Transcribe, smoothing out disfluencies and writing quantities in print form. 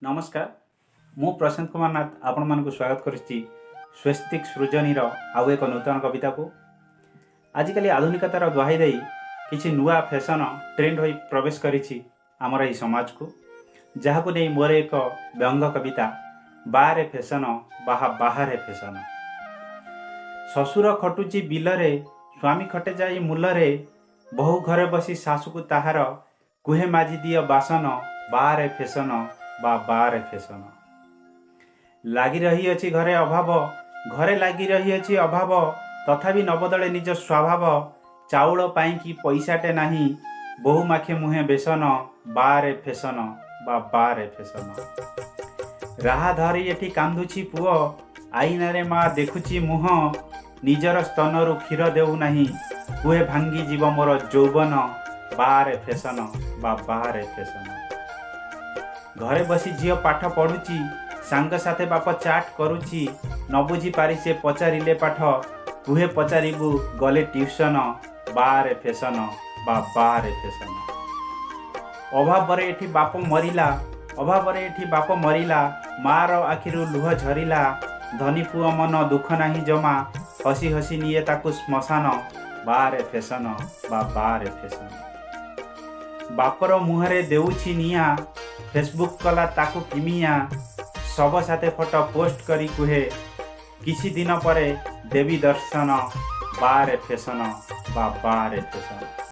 नमस्कार मु प्रशांत कुमार नाथ आपण मानक स्वागत करुच्ची स्वस्तिक सृजनीर आउ एक नूतन कविता को आजिकल आधुनिकतार दुहाई दे किसी नुआ फैशन ट्रेंड हो प्रवेश करिछि आमर एही समाज को जहाँ को नहीं मोर एक व्यंग कविता बाहरे फैशन बाहरे फैशन। ससुर खटुची बिलरे स्वामी खटे जाई मूलरे बहु घरे बसी सासु को ताहार कुहे माजी दियो बासन बाहरे फैशन बाहरे फैशन। लगी रही अछि घरे अभाव घरे लगी रही अछि अभाव तथापि न बदले निज स्वभाव चाउल पाई कि पैसाटे नाही बहु माखे मुहे बेसन बाहरे फैशन बाहरे फैशन। राहा धरी एठी कांदुछि पुओ आईनारे माँ देखुछि मुह निजर स्तनरु क्षीर देउ नाही कुहे भांगी जीव मोर यौवन बाहरे फैशन बाहरे फैशन। घरे बसी झील पाठ पढ़ुची सांग साथे बाप चाट करुची न बुझी पारि से पचारिले पाठ तुहे पचारिबु गले ट्यूशन बाहरे फैशन बाहरे फैशन। अभाव रे एठी बाप मरिला अभाव रे एठी बाप मरिला मार आखिरु लुह झरिला धनी पुओ मन दुख नाही जमा हसी हसी निये ताकु श्मशान बाहरे फैशन बाहरे फैशन। बापर मुहरे देउछि निया फेसबुक कला ताकु किमिया सब साथे फोटो पोस्ट करी कुहे किसी दिन परे देवी दर्शन बाहरे फैशन बाहरे फैशन।